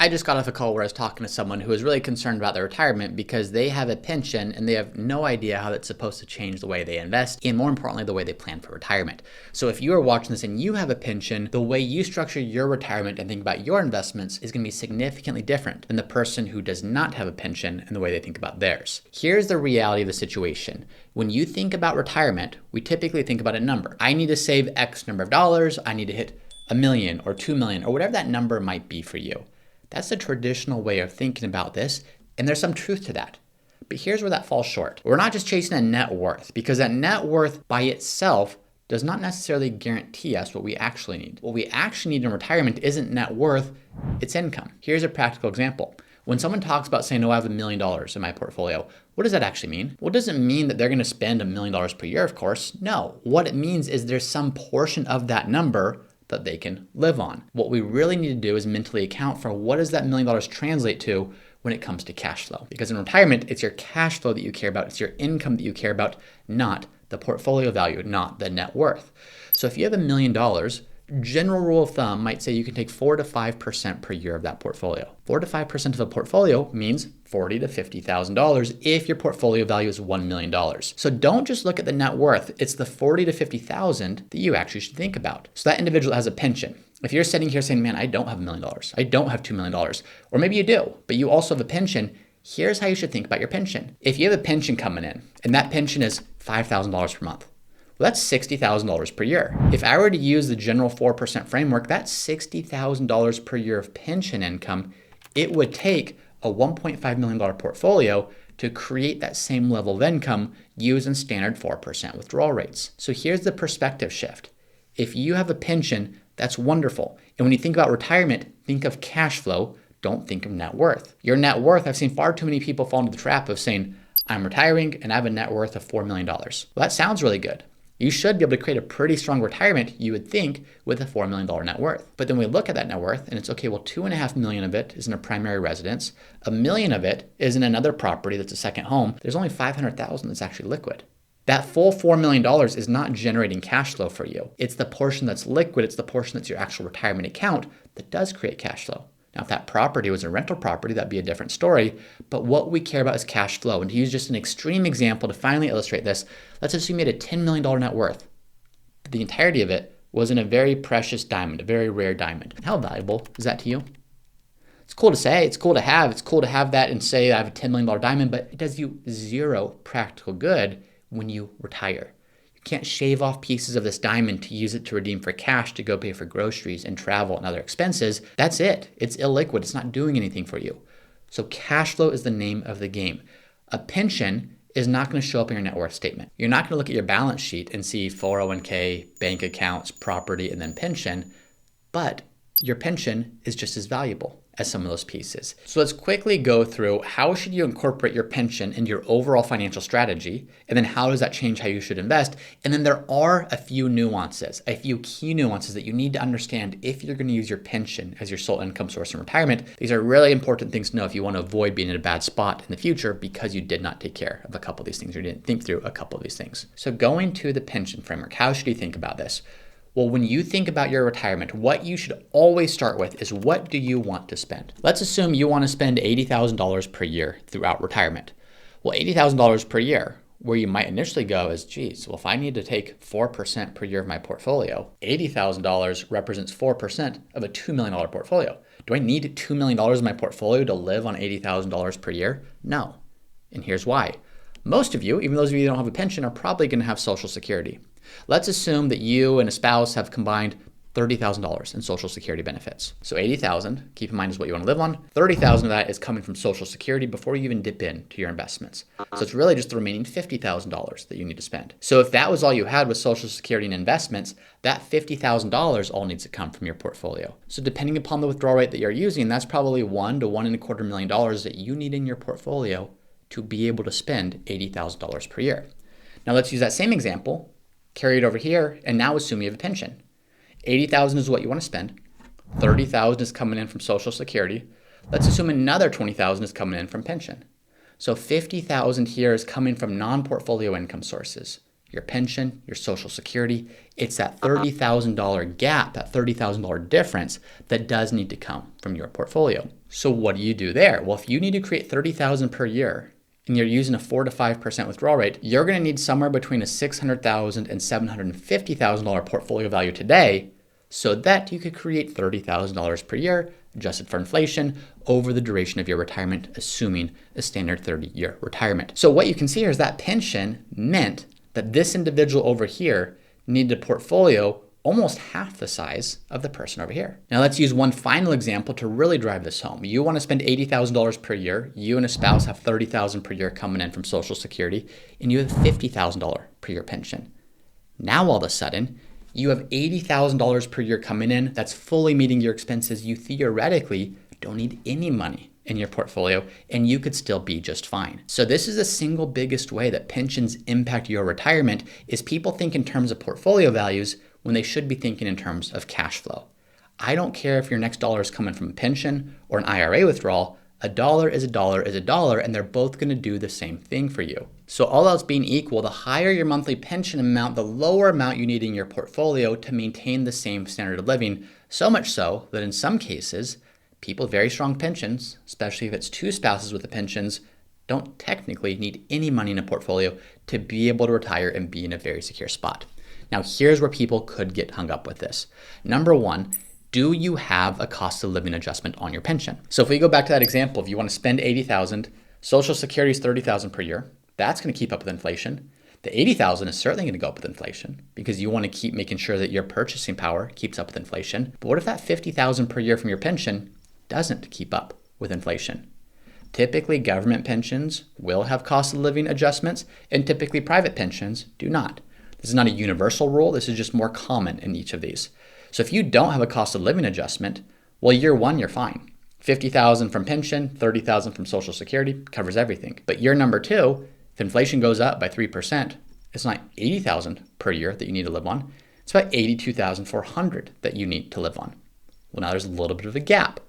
I just got off a call where I was talking to someone who was really concerned about their retirement because they have a pension and they have no idea how that's supposed to change the way they invest and, more importantly, the way they plan for retirement. So if you are watching this and you have a pension, the way you structure your retirement and think about your investments is going to be significantly different than the person who does not have a pension and the way they think about theirs. Here's the reality of the situation. When you think about retirement, we typically think about a number. I need to save X number of dollars. I need to hit $1 million or $2 million or whatever that number might be for you. That's the traditional way of thinking about this, and there's some truth to that. But here's where that falls short. We're not just chasing a net worth, because that net worth by itself does not necessarily guarantee us what we actually need. What we actually need in retirement isn't net worth, it's income. Here's a practical example. When someone talks about saying, oh, I have $1 million in my portfolio, what does that actually mean? Well, it doesn't mean that they're going to spend $1 million per year, of course. No, what it means is there's some portion of that number that they can live on. What we really need to do is mentally account for what does that $1 million translate to when it comes to cash flow. Because in retirement, it's your cash flow that you care about. It's your income that you care about, not the portfolio value, not the net worth. So if you have $1 million, general rule of thumb might say you can take 4 to 5% per year of that portfolio. 4 to 5% of a portfolio means $40,000 to $50,000 if your portfolio value is $1 million. So don't just look at the net worth. It's the $40,000 to $50,000 that you actually should think about. So that individual has a pension. If you're sitting here saying, man, I don't have $1 million, I don't have $2 million, or maybe you do, but you also have a pension, here's how you should think about your pension. If you have a pension coming in and that pension is $5,000 per month, well, that's $60,000 per year. If I were to use the general 4% framework, that's $60,000 per year of pension income. It would take a $1.5 million portfolio to create that same level of income using standard 4% withdrawal rates. So here's the perspective shift. If you have a pension, that's wonderful. And when you think about retirement, think of cash flow. Don't think of net worth. Your net worth, I've seen far too many people fall into the trap of saying, I'm retiring and I have a net worth of $4 million. Well, that sounds really good. You should be able to create a pretty strong retirement, you would think, with a $4 million net worth. But then we look at that net worth and it's okay, well, $2.5 million of it is in a primary residence. $1 million of it is in another property that's a second home. There's only $500,000 that's actually liquid. That full $4 million is not generating cash flow for you. It's the portion that's liquid. It's the portion that's your actual retirement account that does create cash flow. Now, if that property was a rental property, that'd be a different story. But what we care about is cash flow. And to use just an extreme example to finally illustrate this, let's assume you had a $10 million net worth. But the entirety of it was in a very precious diamond, a very rare diamond. How valuable is that to you? It's cool to say, it's cool to have. It's cool to have that and say I have a $10 million diamond, but it does you zero practical good when you retire. You can't shave off pieces of this diamond to use it to redeem for cash to go pay for groceries and travel and other expenses. That's it. It's illiquid. It's not doing anything for you. So cash flow is the name of the game. A pension is not going to show up in your net worth statement. You're not going to look at your balance sheet and see 401k, bank accounts, property, and then pension, but your pension is just as valuable as some of those pieces. So let's quickly go through how should you incorporate your pension into your overall financial strategy, and then how does that change how you should invest? And then there are a few nuances, a few key nuances that you need to understand if you're going to use your pension as your sole income source in retirement. These are really important things to know if you want to avoid being in a bad spot in the future because you did not take care of a couple of these things or didn't think through a couple of these things. So going to the pension framework, how should you think about this? Well, when you think about your retirement, what you should always start with is what do you want to spend? Let's assume you want to spend $80,000 per year throughout retirement. Well, $80,000 per year, where you might initially go is, geez, well, if I need to take 4% per year of my portfolio, $80,000 represents 4% of a $2 million portfolio. Do I need $2 million in my portfolio to live on $80,000 per year? No. And here's why. Most of you, even those of you who don't have a pension, are probably going to have Social Security. Let's assume that you and a spouse have combined $30,000 in Social Security benefits. So $80,000, keep in mind, is what you want to live on. $30,000 of that is coming from Social Security before you even dip into your investments. So it's really just the remaining $50,000 that you need to spend. So if that was all you had with Social Security and investments, that $50,000 all needs to come from your portfolio. So depending upon the withdrawal rate that you're using, that's probably $1 to $1.25 million that you need in your portfolio to be able to spend $80,000 per year. Now let's use that same example, carry it over here, and now assume you have a pension. $80,000 is what you want to spend. $30,000 is coming in from Social Security. Let's assume another $20,000 is coming in from pension. So $50,000 here is coming from non-portfolio income sources. your pension, your Social Security. It's that $30,000 gap, that $30,000 difference that does need to come from your portfolio. So what do you do there? Well, if you need to create $30,000 per year and you're using a 4 to 5% withdrawal rate, you're going to need somewhere between a $600,000 and $750,000 portfolio value today so that you could create $30,000 per year adjusted for inflation over the duration of your retirement, assuming a standard 30-year retirement. So what you can see here is that pension meant that this individual over here needed a portfolio almost half the size of the person over here. Now let's use one final example to really drive this home. You want to spend $80,000 per year. You and a spouse have $30,000 per year coming in from Social Security, and you have $50,000 per year pension. Now all of a sudden, you have $80,000 per year coming in that's fully meeting your expenses. You theoretically don't need any money in your portfolio and you could still be just fine. So this is the single biggest way that pensions impact your retirement is people think in terms of portfolio values when they should be thinking in terms of cash flow. I don't care if your next dollar is coming from a pension or an IRA withdrawal. A dollar is a dollar is a dollar, and they're both going to do the same thing for you. So all else being equal, the higher your monthly pension amount, the lower amount you need in your portfolio to maintain the same standard of living. So much so that in some cases, people with very strong pensions, especially if it's two spouses with the pensions, don't technically need any money in a portfolio to be able to retire and be in a very secure spot. Now, here's where people could get hung up with this. Number one, do you have a cost of living adjustment on your pension? So if we go back to that example, if you want to spend $80,000, Social Security is $30,000 per year, that's going to keep up with inflation. The $80,000 is certainly going to go up with inflation because you want to keep making sure that your purchasing power keeps up with inflation. But what if that $50,000 per year from your pension doesn't keep up with inflation? Typically, government pensions will have cost of living adjustments, and typically private pensions do not. This is not a universal rule. This is just more common in each of these. So if you don't have a cost of living adjustment, well, year one, you're fine. $50,000 from pension, $30,000 from Social Security covers everything. But year number two, if inflation goes up by 3%, it's not $80,000 per year that you need to live on. It's about $82,400 that you need to live on. Well, now there's a little bit of a gap.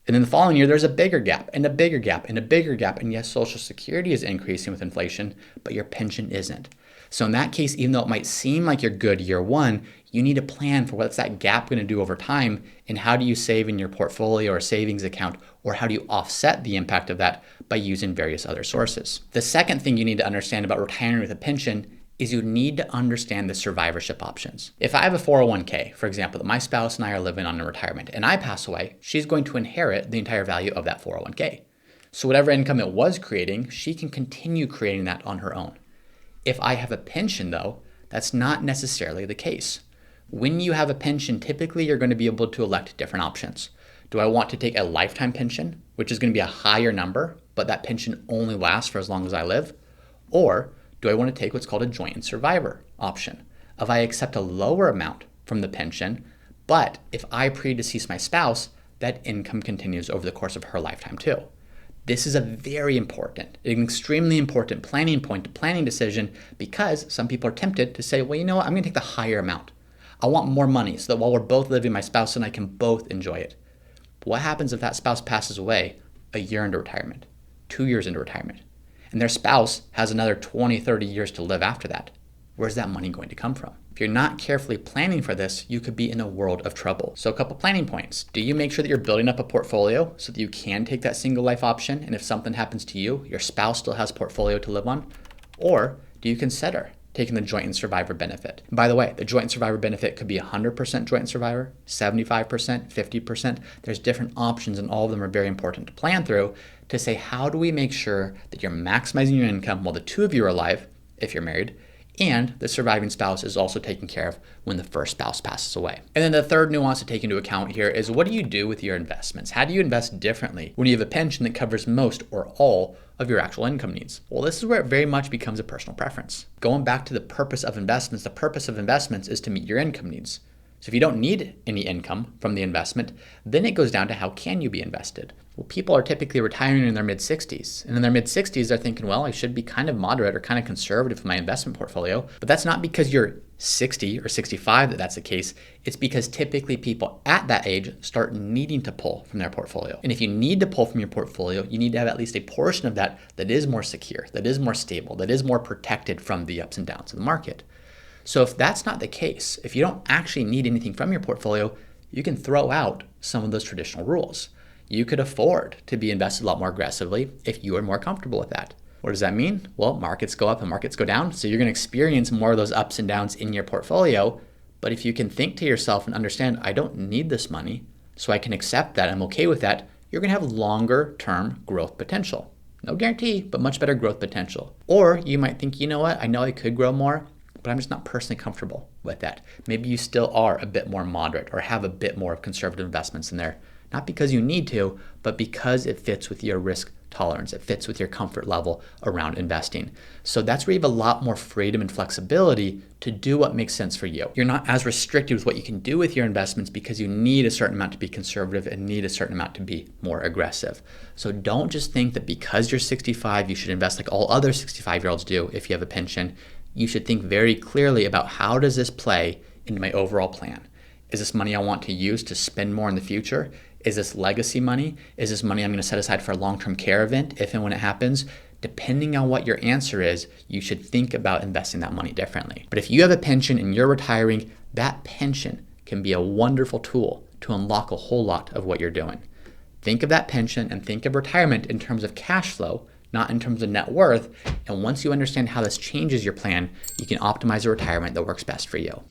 And then the following year, there's a bigger gap and a bigger gap and a bigger gap. And yes, Social Security is increasing with inflation, but your pension isn't. So in that case, even though it might seem like you're good year one, you need to plan for what's that gap going to do over time and how do you save in your portfolio or savings account, or how do you offset the impact of that by using various other sources. The second thing you need to understand about retiring with a pension is you need to understand the survivorship options. If I have a 401k, for example, that my spouse and I are living on in retirement and I pass away, she's going to inherit the entire value of that 401k. So whatever income it was creating, she can continue creating that on her own. If I have a pension though, that's not necessarily the case. When you have a pension, typically you're going to be able to elect different options. Do I want to take a lifetime pension, which is going to be a higher number, but that pension only lasts for as long as I live? Or do I want to take what's called a joint and survivor option? If I accept a lower amount from the pension, but if I predecease my spouse, that income continues over the course of her lifetime too. This is a very important, an extremely important planning point, planning decision, because some people are tempted to say, well, you know what, I'm going to take the higher amount. I want more money so that while we're both living, my spouse and I can both enjoy it. But what happens if that spouse passes away a year into retirement, 2 years into retirement, and their spouse has another 20, 30 years to live after that? Where's that money going to come from? If you're not carefully planning for this, you could be in a world of trouble. So a couple planning points. Do you make sure that you're building up a portfolio so that you can take that single life option, and if something happens to you, your spouse still has portfolio to live on? Or do you consider taking the joint and survivor benefit? And by the way, the joint and survivor benefit could be 100% joint and survivor, 75%, 50%. There's different options, and all of them are very important to plan through to say, how do we make sure that you're maximizing your income while the two of you are alive, if you're married, and the surviving spouse is also taken care of when the first spouse passes away. And then the third nuance to take into account here is, what do you do with your investments? How do you invest differently when you have a pension that covers most or all of your actual income needs? Well, this is where it very much becomes a personal preference. Going back to the purpose of investments, the purpose of investments is to meet your income needs. So if you don't need any income from the investment, then it goes down to how can you be invested? Well, people are typically retiring in their mid-60s. And in their mid-60s, they're thinking, well, I should be kind of moderate or kind of conservative in my investment portfolio. But that's not because you're 60 or 65 that's the case. It's because typically people at that age start needing to pull from their portfolio. And if you need to pull from your portfolio, you need to have at least a portion of that that is more secure, that is more stable, that is more protected from the ups and downs of the market. So if that's not the case, if you don't actually need anything from your portfolio, you can throw out some of those traditional rules. You could afford to be invested a lot more aggressively if you are more comfortable with that. What does that mean? Well, markets go up and markets go down. So you're going to experience more of those ups and downs in your portfolio. But if you can think to yourself and understand, I don't need this money, so I can accept that, I'm okay with that, you're going to have longer term growth potential. No guarantee, but much better growth potential. Or you might think, you know what, I know I could grow more, but I'm just not personally comfortable with that. Maybe you still are a bit more moderate or have a bit more of conservative investments in there. Not because you need to, but because it fits with your risk tolerance. It fits with your comfort level around investing. So that's where you have a lot more freedom and flexibility to do what makes sense for you. You're not as restricted with what you can do with your investments because you need a certain amount to be conservative and need a certain amount to be more aggressive. So don't just think that because you're 65, you should invest like all other 65-year-olds do if you have a pension. You should think very clearly about how does this play into my overall plan? Is this money I want to use to spend more in the future? Is this legacy money? Is this money I'm going to set aside for a long-term care event if and when it happens? Depending on what your answer is, you should think about investing that money differently. But if you have a pension and you're retiring, that pension can be a wonderful tool to unlock a whole lot of what you're doing. Think of that pension and think of retirement in terms of cash flow, not in terms of net worth. And once you understand how this changes your plan, you can optimize a retirement that works best for you.